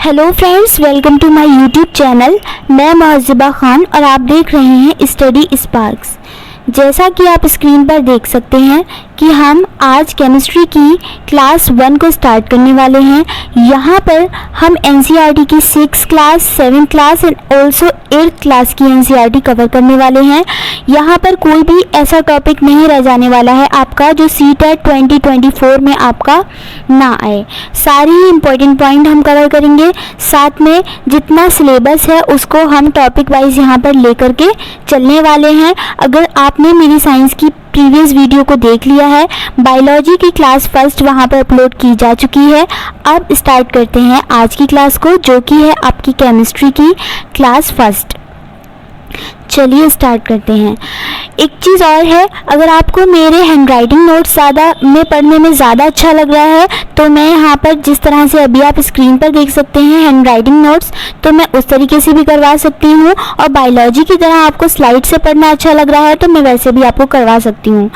Hello friends, welcome to my YouTube channel. मैं महजिबा खान और आप देख रहे हैं स्टडी स्पार्क्स। जैसा कि आप स्क्रीन पर देख सकते हैं कि हम आज केमिस्ट्री की क्लास 1 को स्टार्ट करने वाले हैं। यहाँ पर हम एनसीईआरटी की 6th class, 7th class and also 8th class की एनसीईआरटी कवर करने वाले हैं। यहाँ पर कोई भी ऐसा टॉपिक नहीं रह जाने वाला है आपका जो CTET 2024 में आपका ना आए। सारी ही इम्पोर्टेंट पॉइंट हम कवर करेंगे, साथ में जितना सिलेबस है उसको हम टॉपिक वाइज यहाँ पर लेकर के चलने वाले हैं। अगर आपने मेरी साइंस की प्रीवियस वीडियो को देख लिया है, बायोलॉजी की क्लास फर्स्ट वहाँ पर अपलोड की जा चुकी है। अब स्टार्ट करते हैं आज की क्लास को, जो कि है आपकी केमिस्ट्री की क्लास फर्स्ट। चलिए स्टार्ट करते हैं। एक चीज़ और है, अगर आपको मेरे हैंडराइटिंग नोट्स में पढ़ने में ज़्यादा अच्छा लग रहा है तो मैं यहाँ पर जिस तरह से अभी आप स्क्रीन पर देख सकते हैं हैंडराइटिंग नोट्स, तो मैं उस तरीके से भी करवा सकती हूँ। और बायोलॉजी की तरह आपको स्लाइड से पढ़ना अच्छा लग रहा है तो मैं वैसे भी आपको करवा सकती हूँ।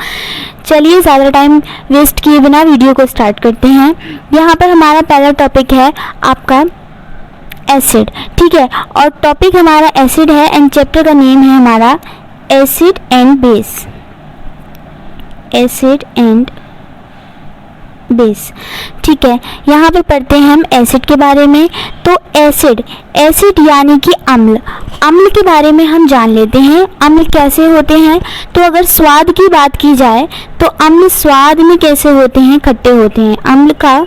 चलिए ज़्यादा टाइम वेस्ट किए बिना वीडियो को स्टार्ट करते हैं। यहाँ पर हमारा पहला टॉपिक है आपका एसिड, ठीक है। और टॉपिक हमारा एसिड है एंड चैप्टर का नेम है हमारा acid and base. Acid and base, ठीक है। यहाँ पर पढ़ते हैं हम एसिड के बारे में। तो एसिड यानी कि अम्ल के बारे में हम जान लेते हैं। अम्ल कैसे होते हैं, तो अगर स्वाद की बात की जाए तो अम्ल स्वाद में कैसे होते हैं, खट्टे होते हैं। अम्ल का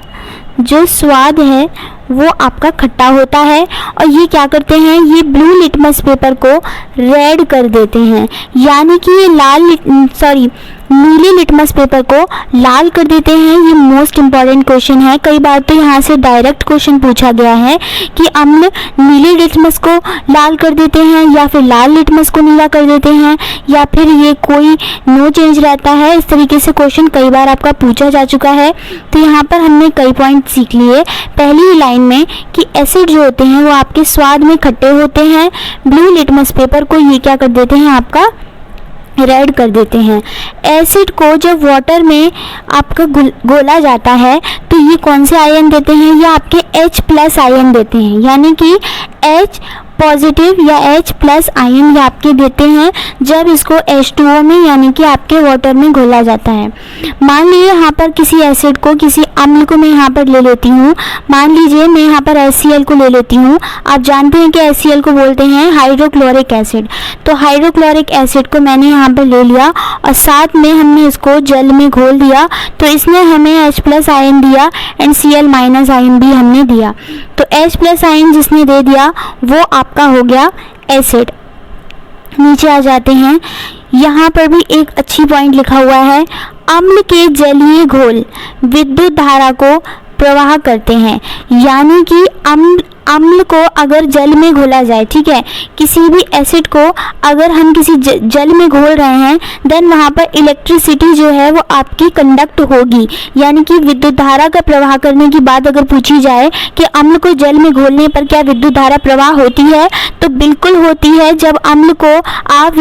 जो स्वाद है वो आपका खट्टा होता है। और ये क्या करते हैं, ये ब्लू लिटमस पेपर को रेड कर देते हैं, यानी कि ये नीले लिटमस पेपर को लाल कर देते हैं। ये मोस्ट इम्पॉर्टेंट क्वेश्चन है। कई बार तो यहाँ से डायरेक्ट क्वेश्चन पूछा गया है कि अम्ल नीले लिटमस को लाल कर देते हैं या फिर लाल लिटमस को नीला कर देते हैं या फिर ये कोई नो चेंज रहता है। इस तरीके से क्वेश्चन कई बार आपका पूछा जा चुका है। तो यहाँ पर हमने कई पॉइंट सीख लिए पहली लाइन में कि एसिड जो होते हैं वो आपके स्वाद में खट्टे होते हैं। ब्लू लिटमस पेपर को ये क्या कर देते हैं, आपका रेड कर देते हैं। एसिड को जब वाटर में आपका घोला जाता है तो ये कौन से आयन देते हैं, ये आपके H+ आयन देते हैं, यानी कि H पॉजिटिव या H+ आयन ये आपके देते हैं जब इसको H2O में यानी कि आपके वाटर में घोला जाता है। मान लीजिए यहाँ पर किसी एसिड को, किसी अम्ल को मैं यहाँ पर ले लेती हूँ। मान लीजिए मैं यहाँ पर HCl को ले लेती हूँ। आप जानते हैं कि HCl को बोलते हैं हाइड्रोक्लोरिक एसिड। तो हाइड्रोक्लोरिक एसिड को मैंने यहाँ पर ले लिया और साथ में हमने इसको जल में घोल दिया, तो इसने हमें H+ आयन दिया एंड Cl- आयन भी हमने दिया। तो H+ आयन जिसने दे दिया वो आपका हो गया एसिड। नीचे आ जाते हैं, यहाँ पर भी एक अच्छी पॉइंट लिखा हुआ है, अम्ल के जलीय घोल विद्युत धारा को प्रवाह करते हैं, यानी कि अम्ल को अगर जल में घोला जाए, ठीक है, किसी भी एसिड को अगर हम किसी जल में घोल रहे हैं देन वहाँ पर इलेक्ट्रिसिटी जो है वो आपकी कंडक्ट होगी, यानी कि विद्युत धारा का प्रवाह करने की बात अगर पूछी जाए कि अम्ल को जल में घोलने पर क्या विद्युत धारा प्रवाह होती है, तो बिल्कुल होती है। जब अम्ल को आप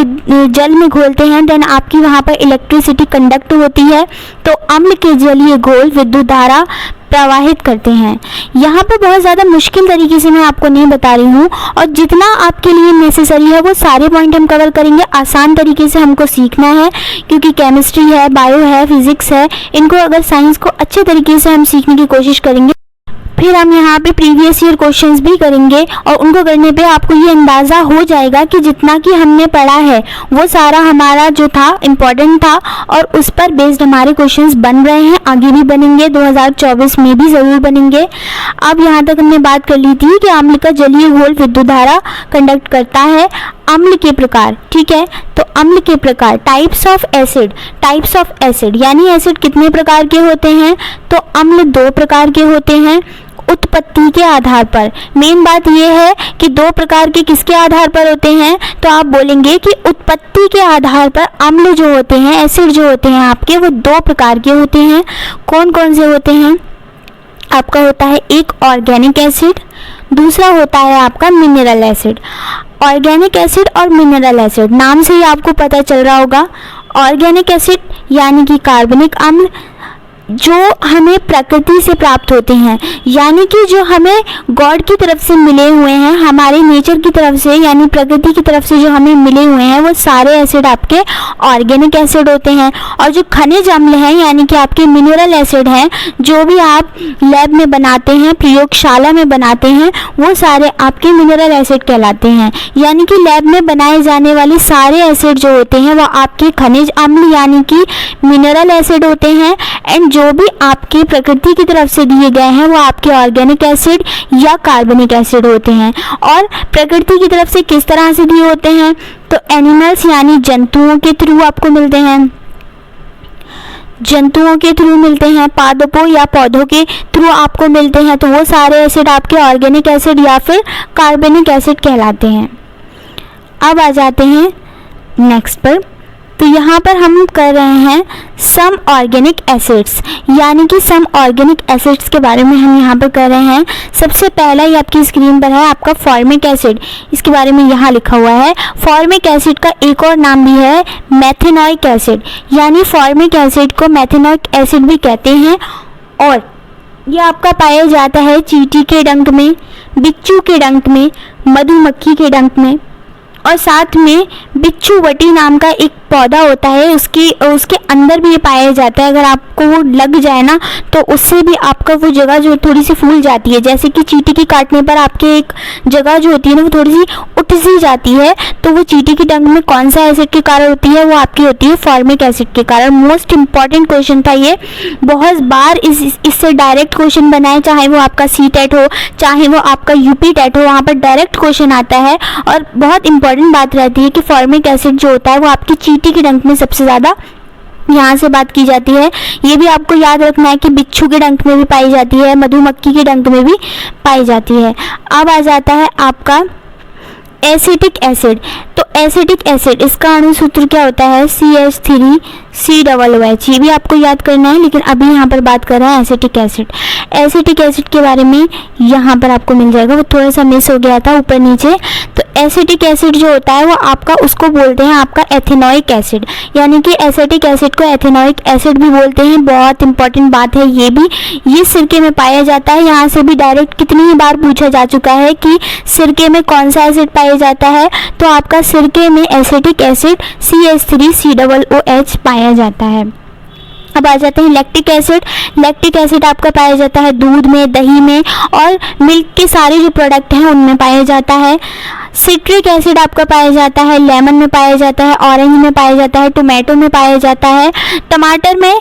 जल में घोलते हैं देन आपकी वहाँ पर इलेक्ट्रिसिटी कंडक्ट होती है, तो अम्ल के जलीय घोल विद्युत धारा प्रवाहित करते हैं। यहाँ पर बहुत ज़्यादा मुश्किल तरीके से मैं आपको नहीं बता रही हूँ, और जितना आपके लिए नेसेसरी है वो सारे पॉइंट हम कवर करेंगे। आसान तरीके से हमको सीखना है, क्योंकि केमिस्ट्री है, बायो है, फिजिक्स है, इनको अगर साइंस को अच्छे तरीके से हम सीखने की कोशिश करेंगे, फिर हम यहाँ पे प्रीवियस ईयर क्वेश्चंस भी करेंगे और उनको करने पे आपको ये अंदाज़ा हो जाएगा कि जितना कि हमने पढ़ा है वो सारा हमारा जो था इम्पॉर्टेंट था और उस पर बेस्ड हमारे क्वेश्चंस बन रहे हैं, आगे भी बनेंगे, 2024 में भी ज़रूर बनेंगे। अब यहाँ तक हमने बात कर ली थी कि अम्ल का जलीय घोल विद्युत धारा कंडक्ट करता है। अम्ल के प्रकार, ठीक है, तो अम्ल के प्रकार, टाइप्स ऑफ एसिड यानी एसिड कितने प्रकार के होते हैं, तो अम्ल 2 प्रकार के होते हैं उत्पत्ति के आधार पर। मेन बात यह है कि 2 प्रकार के किसके आधार पर होते हैं, तो आप बोलेंगे कि उत्पत्ति के आधार पर अम्ल जो होते हैं, एसिड जो होते हैं आपके, वो 2 प्रकार के होते हैं। कौन कौन से होते हैं, आपका होता है एक ऑर्गेनिक एसिड, दूसरा होता है आपका मिनरल एसिड। ऑर्गेनिक एसिड और मिनरल एसिड नाम से ही आपको पता चल रहा होगा। ऑर्गेनिक एसिड यानी कि कार्बनिक अम्ल, जो हमें प्रकृति से प्राप्त होते हैं, यानी कि जो हमें गॉड की तरफ से मिले हुए हैं, हमारे नेचर की तरफ से यानी प्रकृति की तरफ से जो हमें मिले हुए हैं, वो सारे एसिड आपके ऑर्गेनिक एसिड होते हैं। और जो खनिज अम्ल हैं यानी कि आपके मिनरल एसिड हैं, जो भी आप लैब में बनाते हैं, प्रयोगशाला में बनाते हैं, वो सारे आपके मिनरल एसिड कहलाते हैं। यानी कि लैब में बनाए जाने वाले सारे एसिड जो होते हैं वो आपके खनिज अम्ल यानी कि मिनरल एसिड होते हैं। एंड जो भी आपके प्रकृति की तरफ से दिए गए हैं वो आपके ऑर्गेनिक एसिड या कार्बनिक एसिड होते हैं। और प्रकृति की तरफ से किस तरह से दिए होते हैं, तो एनिमल्स यानी जंतुओं के थ्रू आपको मिलते हैं, जंतुओं के थ्रू मिलते हैं, पादपों या पौधों के थ्रू आपको मिलते हैं, तो वो सारे एसिड आपके ऑर्गेनिक एसिड या फिर कार्बनिक एसिड कहलाते हैं। अब आ जाते हैं नेक्स्ट पर। तो यहाँ पर हम कर रहे हैं सम ऑर्गेनिक एसिड्स, यानी कि सम ऑर्गेनिक एसिड्स के बारे में हम यहाँ पर कर रहे हैं। सबसे पहला ये आपकी स्क्रीन पर है आपका फॉर्मिक एसिड, इसके बारे में यहाँ लिखा हुआ है। फॉर्मिक एसिड का एक और नाम भी है मेथेनोइक एसिड, यानी फॉर्मिक एसिड को मेथेनोइक एसिड भी कहते हैं। और ये आपका पाया जाता है चींटी के डंक में, बिच्छू के डंक में, मधुमक्खी के डंक में, और साथ में बिच्छूवटी नाम का एक पौधा होता है, उसके अंदर भी ये पाया जाता है। अगर आपको वो लग जाए ना तो उससे भी आपका वो जगह जो थोड़ी सी फूल जाती है, जैसे कि चींटी के काटने पर आपके एक जगह जो होती है ना वो थोड़ी सी उठ सी जाती है, तो वो चींटी की डंक में कौन सा एसिड के कारण होती है, वो आपकी होती है फॉर्मिक एसिड के कारण। मोस्ट इंपॉर्टेंट क्वेश्चन था ये, बहुत बार इससे डायरेक्ट क्वेश्चन बनाए, चाहे वो आपका सी-टेट हो चाहे वो आपका यूपी-टेट हो, वहाँ पर डायरेक्ट क्वेश्चन आता है। और बहुत इंपॉर्टेंट बात रहती है कि फॉर्मिक एसिड जो होता है वो आपकी चींटी के डंक में सबसे ज़्यादा यहाँ से बात की जाती है। ये भी आपको याद रखना है कि बिच्छू के डंक में भी पाई जाती है, मधुमक्खी के डंक में भी पाई जाती है। अब आ जाता है आपका एसिटिक एसिड। तो एसिटिक एसिड इसका अणुसूत्र क्या होता है, CH3COOH। ये भी आपको याद करना है, लेकिन अभी यहाँ पर बात कर रहे हैं एसिटिक एसिड। एसिटिक एसिड के बारे में यहाँ पर आपको मिल जाएगा, वो थोड़ा सा मिस हो गया था ऊपर नीचे। तो एसिटिक एसिड जो होता है वो आपका उसको बोलते हैं आपका एथेनोइक एसिड, यानी कि एसिटिक एसिड को एथेनोइक एसिड भी बोलते हैं। बहुत इंपॉर्टेंट बात है ये भी, ये सिरके में पाया जाता है। यहाँ से भी डायरेक्ट कितनी ही बार पूछा जा चुका है कि सिरके में कौन सा एसिड पाया जाता है, तो आपका सिरके में एसिटिक एसिड CH3COOH पाया जाता है। अब आ जाते हैं लैक्टिक एसिड। लैक्टिक एसिड आपका पाया जाता है दूध में, दही में और मिल्क के सारे जो प्रोडक्ट हैं उनमें पाया जाता है। सिट्रिक एसिड आपका पाया जाता है लेमन में पाया जाता है, ऑरेंज में पाया जाता है, टोमेटो में पाया जाता है, टमाटर में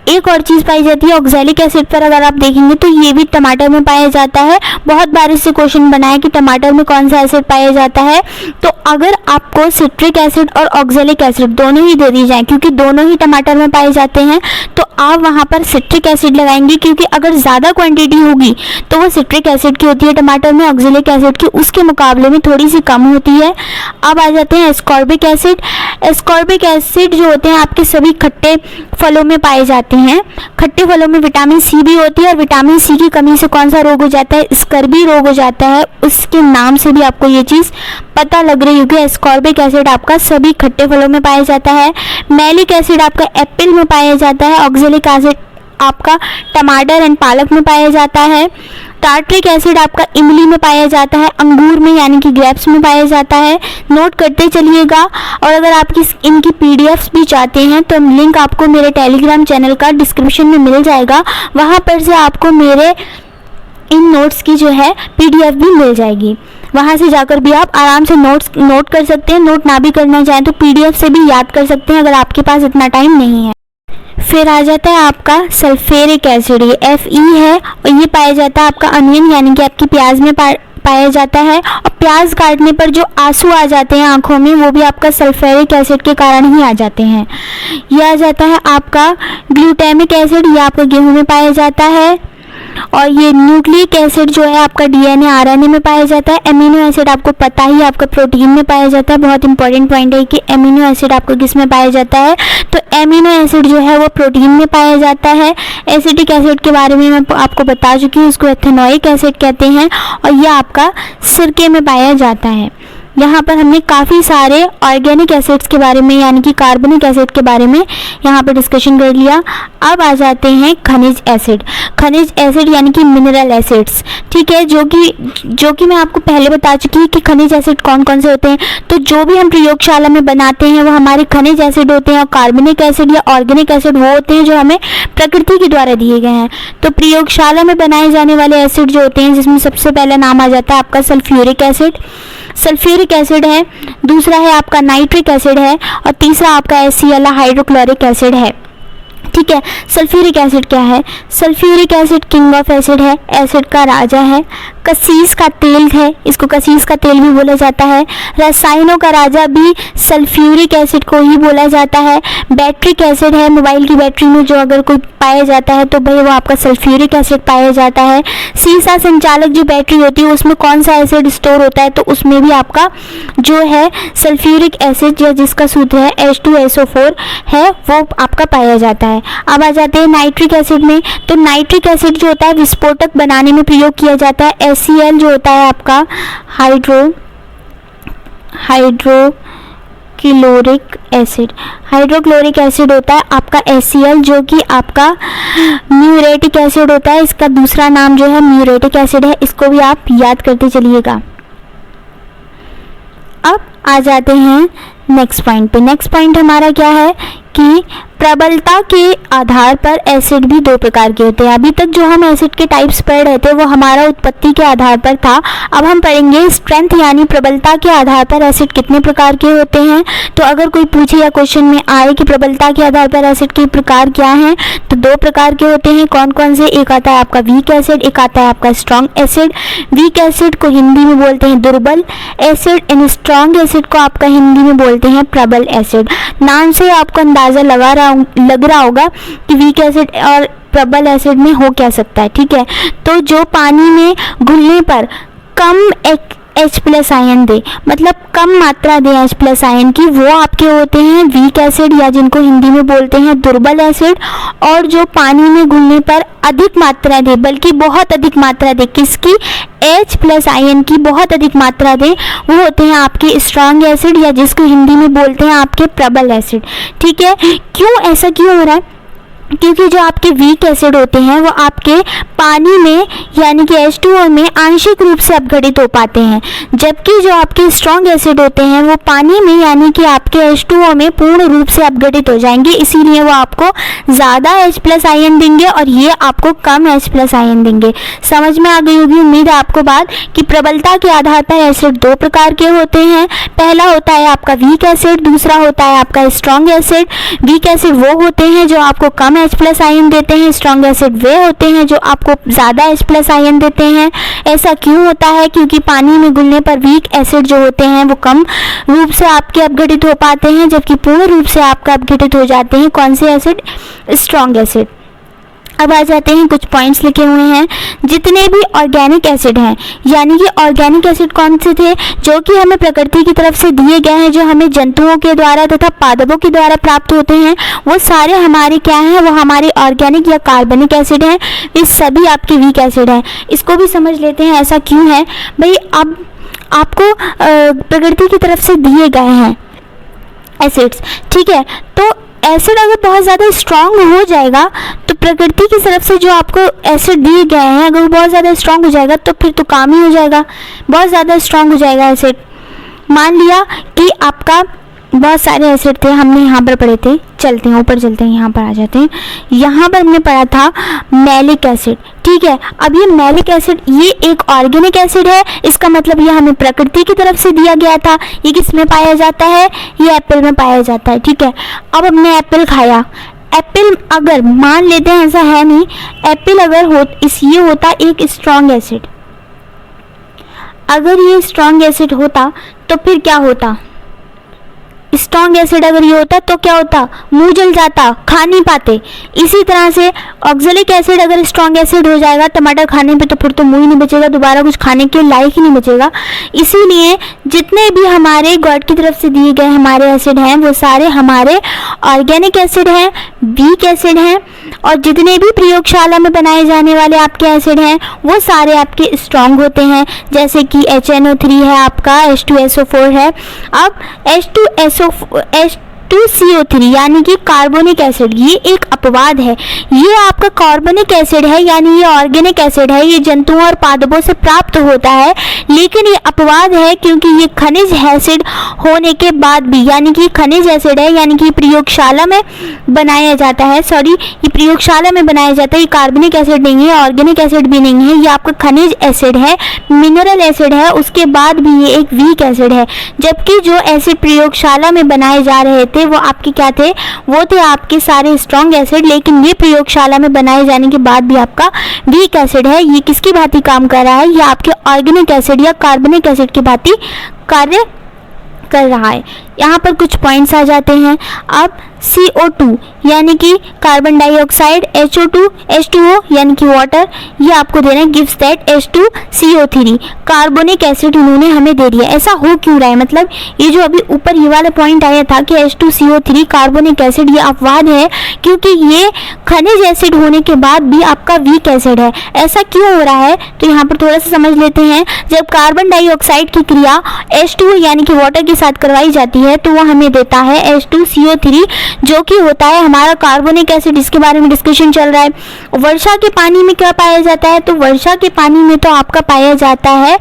एक और चीज़ पाई जाती है ऑक्सैलिक एसिड पर अगर आप देखेंगे तो ये भी टमाटर में पाया जाता है। बहुत बार इससे क्वेश्चन बना है कि टमाटर में कौन सा एसिड पाया जाता है, तो अगर आपको सिट्रिक एसिड और ऑक्सैलिक एसिड दोनों ही दे दी जाए, क्योंकि दोनों ही टमाटर में पाए जाते हैं, तो आप वहाँ पर सिट्रिक एसिड लगाएंगे, क्योंकि अगर ज़्यादा क्वांटिटी होगी तो वो सिट्रिक एसिड की होती है टमाटर में, ऑक्सैलिक एसिड की उसके मुकाबले में थोड़ी सी कम होती है। अब आ जाते हैं एस्कॉर्बिक एसिड। एस्कॉर्बिक एसिड जो होते हैं आपके सभी खट्टे फलों में पाए जाते हैं। खट्टे फलों में विटामिन सी भी होती है, और विटामिन सी की कमी से कौन सा रोग हो जाता है, स्कर्वी रोग हो जाता है। उसके नाम से भी आपको ये चीज़ पता लग रही होगी। एस्कॉर्बिक एसिड आपका सभी खट्टे फलों में पाया जाता है। मैलिक एसिड आपका एप्पल में पाया जाता है। ऑक्सैलिक एसिड आपका टमाटर एंड पालक में पाया जाता है। टार्ट्रिक एसिड आपका इमली में पाया जाता है, अंगूर में यानी कि ग्रेप्स में पाया जाता है। नोट करते चलिएगा। और अगर आप इनकी पीडीएफ्स भी चाहते हैं तो लिंक आपको मेरे टेलीग्राम चैनल का डिस्क्रिप्शन में मिल जाएगा, वहाँ पर से आपको मेरे इन नोट्स की जो है पीडीएफ भी मिल जाएगी। वहाँ से जाकर भी आप आराम से नोट कर सकते हैं। नोट ना भी करना चाहें तो पीडीएफ से भी याद कर सकते हैं अगर आपके पास इतना टाइम नहीं है। फिर आ जाता है आपका सल्फ्यूरिक एसिड, ये Fe है, और ये पाया जाता है आपका अनियन यानी कि आपकी प्याज में पाया जाता है। और प्याज काटने पर जो आंसू आ जाते हैं आंखों में, वो भी आपका सल्फ्यूरिक एसिड के कारण ही आ जाते हैं। यह आ जाता है आपका ग्लूटामिक एसिड, ये आपका गेहूं में पाया जाता है। और ये न्यूक्लिक एसिड जो है आपका डीएनए आरएनए में पाया जाता है। एमिनो एसिड आपको पता ही आपका प्रोटीन में पाया जाता है। बहुत इंपॉर्टेंट पॉइंट है कि एमिनो एसिड आपको किस में पाया जाता है, तो एमिनो एसिड जो है वो प्रोटीन में पाया जाता है। एसिटिक एसिड के बारे में मैं आपको बता चुकी हूँ, उसको एथेनोइक एसिड कहते हैं, और यह आपका सिरके में पाया जाता है। यहाँ पर हमने काफ़ी सारे ऑर्गेनिक एसिड्स के बारे में यानी कि कार्बनिक एसिड के बारे में यहाँ पर डिस्कशन कर लिया। अब आ जाते हैं खनिज एसिड। खनिज एसिड यानी कि मिनरल एसिड्स, ठीक है, जो कि मैं आपको पहले बता चुकी हूँ कि खनिज एसिड कौन कौन से होते हैं। तो जो भी हम प्रयोगशाला में बनाते हैं वो हमारे खनिज एसिड होते हैं, और कार्बनिक एसिड या ऑर्गेनिक एसिड वो होते हैं जो हमें प्रकृति के द्वारा दिए गए हैं। तो प्रयोगशाला में बनाए जाने वाले एसिड जो होते हैं, जिसमें सबसे पहला नाम आ जाता है आपका सल्फ्यूरिक एसिड। सल्फ्यूरिक एसिड है, दूसरा है आपका नाइट्रिक एसिड है, और तीसरा आपका HCl हाइड्रोक्लोरिक एसिड है। ठीक है, सल्फ्यूरिक एसिड क्या है? Sulphuric acid king of acid है, एसिड का राजा है। कसीस का तेल है, इसको कसीस का तेल भी बोला जाता है। रसायनों का राजा भी सल्फ्यूरिक एसिड को ही बोला जाता है। बैटरिक एसिड है, मोबाइल की बैटरी में जो अगर कोई पाया जाता है तो भाई वो आपका सल्फ्यूरिक एसिड पाया जाता है। सीसा संचालक जो बैटरी होती है उसमें कौन सा एसिड स्टोर होता है, तो उसमें भी आपका जो है सल्फ्यूरिक एसिड या जिसका सूत्र है H2SO4 है वो आपका पाया जाता है। अब आ जाते हैं नाइट्रिक एसिड में। तो नाइट्रिक एसिड जो होता है विस्फोटक बनाने में प्रयोग किया जाता है। HCl जो होता है आपका हाइड्रोक्लोरिक एसिड होता है आपका HCl, जो कि आपका म्यूरेटिक एसिड होता है। इसका दूसरा नाम जो है म्यूरेटिक एसिड है, इसको भी आप याद करते चलिएगा। अब आ जाते हैं नेक्स्ट पॉइंट पे। नेक्स्ट पॉइंट हमारा क्या है कि प्रबलता के आधार पर एसिड भी दो प्रकार के होते हैं। अभी तक जो हम एसिड के टाइप्स पढ़ रहे थे वो हमारा उत्पत्ति के आधार पर था। अब हम पढ़ेंगे स्ट्रेंथ यानी प्रबलता के आधार पर एसिड कितने प्रकार के होते हैं। तो अगर कोई पूछे या क्वेश्चन में आए कि प्रबलता के आधार पर एसिड के प्रकार क्या हैं, तो दो प्रकार के होते हैं। कौन कौन से? एक आता है आपका वीक एसिड, एक आता है आपका स्ट्रॉन्ग एसिड। वीक एसिड को हिंदी में बोलते हैं दुर्बल एसिड, एंड स्ट्रॉन्ग एसिड को आपका हिंदी में बोलते हैं प्रबल एसिड। नाम से आपको अंदाजा लग रहा होगा कि वीक एसिड और प्रबल एसिड में हो क्या सकता है। ठीक है, तो जो पानी में घुलने पर कम H+ आयन दे, मतलब कम मात्रा दे H+ आयन की, वो आपके होते हैं वीक एसिड या जिनको हिंदी में बोलते हैं दुर्बल एसिड। और जो पानी में घुलने पर अधिक मात्रा दे, बल्कि बहुत अधिक मात्रा दे, किसकी? H+ आयन की बहुत अधिक मात्रा दे, वो होते हैं आपके स्ट्रॉन्ग एसिड या जिसको हिंदी में बोलते हैं आपके प्रबल एसिड। ठीक है, क्यों ऐसा क्यों हो रहा है? क्योंकि जो आपके वीक एसिड होते हैं वो आपके पानी में यानी कि H2O में आंशिक रूप से अपघटित हो पाते हैं, जबकि जो आपके स्ट्रॉन्ग एसिड होते हैं वो पानी में यानी कि आपके H2O में पूर्ण रूप से अपघटित हो जाएंगे। इसीलिए वो आपको ज़्यादा H+ आयन देंगे और ये आपको कम H+ आयन देंगे। समझ में आ गई होगी उम्मीद है आपको बात कि प्रबलता के आधार पर एसिड दो प्रकार के होते हैं। पहला होता है आपका वीक एसिड, दूसरा होता है आपका स्ट्रॉन्ग एसिड। वीक एसिड वो होते हैं जो आपको कम H+ आयन देते हैं, स्ट्रॉन्ग एसिड वे होते हैं जो आपको ज़्यादा H+ आयन देते हैं। ऐसा क्यों होता है? क्योंकि पानी में घुलने पर वीक एसिड जो होते हैं वो कम रूप से आपके अपघटित हो पाते हैं, जबकि पूर्ण रूप से आपका अपघटित हो जाते हैं कौन से एसिड? Strong acid. अब आ जाते हैं कुछ पॉइंट्स लिखे हुए हैं। जितने भी ऑर्गेनिक एसिड हैं, यानी कि ऑर्गेनिक एसिड कौन से थे? जो कि हमें प्रकृति की तरफ से दिए गए हैं, जो हमें जंतुओं के द्वारा तथा पादपों के द्वारा प्राप्त होते हैं, वो सारे हमारे क्या हैं? वो हमारे ऑर्गेनिक या कार्बनिक एसिड हैं। ये सभी आपके वीक एसिड हैं। इसको भी समझ लेते हैं ऐसा क्यों है भाई। अब आपको प्रकृति की तरफ से दिए गए हैं एसिड्स, ठीक है, तो एसिड अगर बहुत ज़्यादा स्ट्रॉन्ग हो जाएगा तो प्रकृति की तरफ से जो आपको एसिड दिए गए हैं अगर वो बहुत ज़्यादा स्ट्रॉन्ग हो जाएगा तो फिर तो काम ही हो जाएगा। बहुत ज़्यादा स्ट्रॉन्ग हो जाएगा एसिड। मान लिया कि आपका बहुत सारे एसिड थे, हमने यहाँ पर पढ़े थे, चलते हैं ऊपर चलते हैं, यहाँ पर आ जाते हैं। यहाँ पर हमने पढ़ा था मैलिक एसिड, ठीक है। अब ये मैलिक एसिड ये एक ऑर्गेनिक एसिड है, इसका मतलब ये हमें प्रकृति की तरफ से दिया गया था। ये किस में पाया जाता है? ये एप्पल में पाया जाता है, ठीक है। अब हमने एप्पल खाया, एप्पल अगर मान लेते हैं, ऐसा है नहीं, एप्पल अगर ये होता एक स्ट्रॉन्ग एसिड, अगर ये स्ट्रॉन्ग एसिड होता तो फिर क्या होता? स्ट्रॉन्ग एसिड अगर ये होता तो क्या होता, मुंह जल जाता, खा नहीं पाते। इसी तरह से ऑक्जेलिक एसिड अगर स्ट्रॉन्ग एसिड हो जाएगा टमाटर खाने पे तो फिर तो मुंह ही नहीं बचेगा, दोबारा कुछ खाने के लायक ही नहीं बचेगा। इसीलिए जितने भी हमारे गॉड की तरफ से दिए गए हमारे एसिड हैं वो सारे हमारे ऑर्गेनिक एसिड हैं, वीक एसिड हैं, और जितने भी प्रयोगशाला में बनाए जाने वाले आपके एसिड हैं वो सारे आपके स्ट्रॉन्ग होते हैं। जैसे कि HNO3 है आपका, H2SO4 है। अब H2CO3 यानी कि कार्बोनिक एसिड, ये एक अपवाद है। ये आपका कार्बोनिक एसिड है यानी ये ऑर्गेनिक एसिड है, ये जंतुओं और पादपों से प्राप्त होता है, लेकिन ये अपवाद है क्योंकि ये खनिज एसिड होने के बाद भी, यानी कि खनिज एसिड है यानी कि प्रयोगशाला में बनाया जाता है, ये प्रयोगशाला में बनाया जाता है। ये कार्बोनिक एसिड नहीं है, ऑर्गेनिक एसिड भी नहीं है, ये आपका खनिज एसिड है, मिनरल एसिड है, उसके बाद भी ये एक वीक एसिड है। जबकि जो एसिड प्रयोगशाला में बनाए जा रहे थे वो आपके क्या थे, वो थे आपके सारे स्ट्रॉन्ग एसिड, लेकिन ये प्रयोगशाला में बनाए जाने के बाद भी आपका वीक एसिड है। ये किसकी भांति काम कर रहा है, ये आपके ऑर्गेनिक एसिड या कार्बोनिक एसिड की भांति कार्य कर रहा है। यहाँ पर कुछ पॉइंट्स आ जाते हैं। अब CO2 यानी कि कार्बन डाइऑक्साइड, H2O यानी कि वाटर, ये आपको देना है, gives that H2CO3 carbonic acid इन्होंने हमें दे दिया। ऐसा हो क्यों रहा है, मतलब ये जो अभी ऊपर ये वाला पॉइंट आया था कि H2CO3 कार्बोनिक एसिड, ये अपवाद है क्योंकि ये खनिज एसिड होने के बाद भी आपका वीक एसिड है। ऐसा क्यों हो रहा है तो यहाँ पर थोड़ा सा समझ लेते हैं। जब कार्बन डाइऑक्साइड की क्रिया H2O यानी कि वाटर के साथ करवाई जाती है तो वो हमें देता है H2CO3 जो कि होता है हमारा कार्बोनिक एसिड, इसके बारे में डिस्कशन चल रहा है। वर्षा के पानी में क्या पाया जाता है, तो वर्षा के पानी में तो आपका पाया जाता है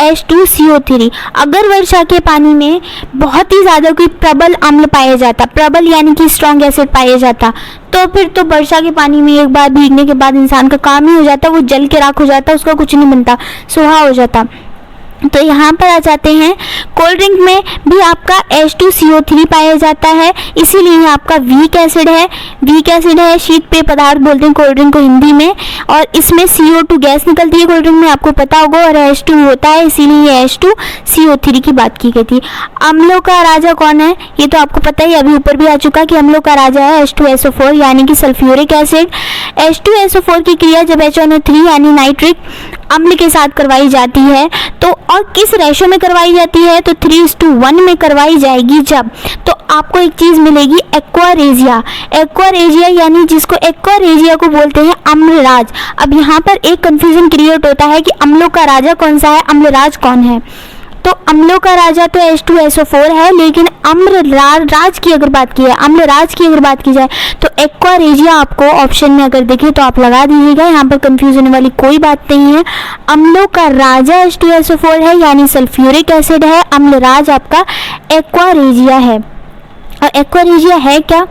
H2CO3। अगर वर्षा के पानी में बहुत ही ज़्यादा कोई प्रबल अम्ल पाया जाता, प्रबल यानी कि स्ट्रॉन्ग एसिड पाया जाता, तो फिर तो वर्षा के पानी में एक बार भीगने के बाद इंसान का काम ही हो जाता, वो जल के राख हो जाता, उसका कुछ नहीं बनता, सुहा हो जाता। तो यहाँ पर आ जाते हैं, कोल्ड ड्रिंक में भी आपका H2CO3 पाया जाता है, इसीलिए ये आपका वीक एसिड है। वीक एसिड है, शीत पेय पदार्थ बोलते हैं कोल्ड ड्रिंक को हिंदी में, और इसमें CO2 गैस निकलती है कोल्ड ड्रिंक में, आपको पता होगा, और H2 होता है, इसीलिए ये H2CO3 की बात की गई थी। अम्लों का राजा कौन है, ये तो आपको पता ही, अभी ऊपर भी आ चुका कि अम्लों का राजा है H2SO4 यानी कि सल्फ्यूरिक एसिड। H2SO4 की क्रिया जब HNO3 यानी नाइट्रिक अम्ल के साथ करवाई जाती है तो, और किस रेशो में करवाई जाती है, तो 3:1 में करवाई जाएगी जब, तो आपको एक चीज़ मिलेगी एक्वारेजिया। एक्वारेजिया यानी जिसको एक्वारेजिया को बोलते हैं अम्लराज। अब यहाँ पर एक कंफ्यूजन क्रिएट होता है कि अम्लों का राजा कौन सा है, अम्लराज कौन है। तो अम्लों का राजा तो H2SO4 है, लेकिन अम्लराज की अगर बात की है, अम्लराज की अगर बात की जाए तो एक्वारेजिया आपको ऑप्शन में अगर देखें तो आप लगा दीजिएगा, यहाँ पर कंफ्यूज होने वाली कोई बात नहीं है। अम्लों का राजा H2SO4 है यानी सल्फ्यूरिक एसिड है, अम्लराज आपका एक्वारेजिया है। और एक्वारेजिया है क्या,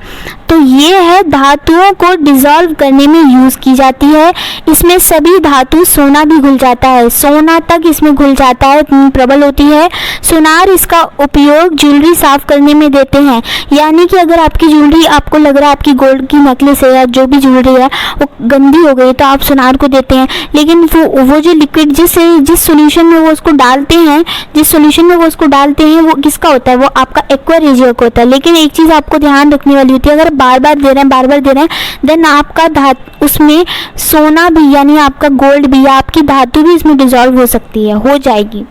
तो ये है धातुओं को डिसॉल्व करने में यूज़ की जाती है। इसमें सभी धातु, सोना भी घुल जाता है, सोना तक इसमें घुल जाता है, इतनी प्रबल होती है। सोनार इसका उपयोग ज्वेलरी साफ करने में देते हैं, यानी कि अगर आपकी ज्वेलरी, आपको लग रहा है आपकी गोल्ड की नेकलेस है या जो भी ज्वेलरी है वो गंदी हो गई तो आप सोनार को देते हैं, लेकिन वो जो लिक्विड जिस सोल्यूशन में वो उसको डालते हैं, जिस सोल्यूशन में वो उसको डालते हैं वो किसका होता है, वो आपका एक्वारेजिया का होता है। लेकिन एक चीज़ आपको ध्यान रखने वाली होती है, अगर बार बार दे रहे हैं देन आपका उसमें सोना भी यानी आपका गोल्ड भी या आपकी धातु भी इसमें डिसॉल्व हो सकती है, हो जाएगी।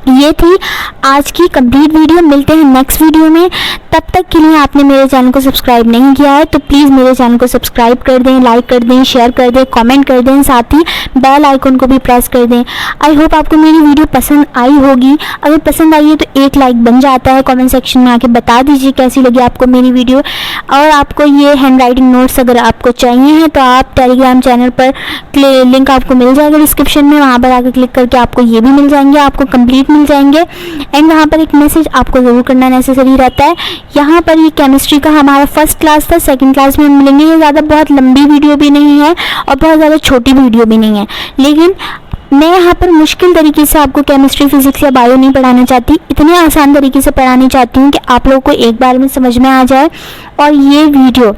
ये थी आज की कंप्लीट वीडियो। मिलते हैं नेक्स्ट वीडियो में, तब तक के लिए आपने मेरे चैनल को सब्सक्राइब नहीं किया है तो प्लीज़ मेरे चैनल को सब्सक्राइब कर दें, लाइक कर दें, शेयर कर दें, कमेंट कर दें, साथ ही बेल आइकन को भी प्रेस कर दें। आई होप आपको मेरी वीडियो पसंद आई होगी। अगर पसंद आई है तो एक लाइक बन जाता है। कमेंट सेक्शन में आके बता दीजिए कैसी लगी आपको मेरी वीडियो। और आपको ये हैंड राइटिंग नोट्स अगर आपको चाहिए हैं तो आप टेलीग्राम चैनल पर लिंक आपको मिल जाएगा डिस्क्रिप्शन में, वहाँ पर आकर क्लिक करके आपको ये भी मिल जाएंगे, आपको कंप्लीट मिल जाएंगे। एंड वहाँ पर एक मैसेज आपको ज़रूर करना नेसेसरी रहता है। यहाँ पर ये केमिस्ट्री का हमारा फर्स्ट क्लास था, सेकंड क्लास में मिलेंगे। ये ज़्यादा बहुत लंबी वीडियो भी नहीं है और बहुत ज़्यादा छोटी वीडियो भी नहीं है, लेकिन मैं यहाँ पर मुश्किल तरीके से आपको केमिस्ट्री, फिजिक्स या बायो नहीं पढ़ाना चाहती, इतने आसान तरीके से पढ़ानी चाहती हूँ कि आप लोगों को एक बार में समझ में आ जाए। और ये वीडियो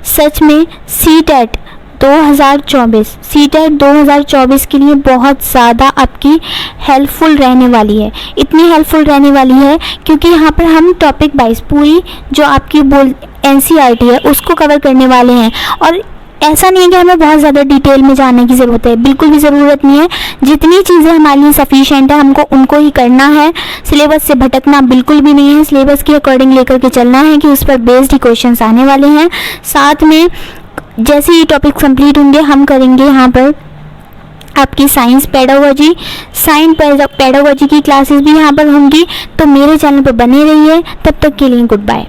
सच में CTET 2024 सीटेट 2024 के लिए बहुत ज़्यादा आपकी हेल्पफुल रहने वाली है। इतनी हेल्पफुल रहने वाली है क्योंकि यहाँ पर हम टॉपिक वाइज पूरी जो आपकी NCERT है उसको कवर करने वाले हैं। और ऐसा नहीं है कि हमें बहुत ज़्यादा डिटेल में जानने की ज़रूरत है, बिल्कुल भी ज़रूरत नहीं है। जितनी चीज़ें हमारे लिए सफिशिएंट है हमको उनको ही करना है। सिलेबस से भटकना बिल्कुल भी नहीं है, सिलेबस के अकॉर्डिंग लेकर के चलना है कि उस पर बेस्ड ही क्वेश्चंस आने वाले हैं। साथ में जैसे ही टॉपिक कंप्लीट होंगे हम करेंगे यहाँ पर आपकी साइंस पेडागोजी की क्लासेस भी यहाँ पर होंगी। तो मेरे चैनल पर बने रहिए, तब तक के लिए गुड बाय।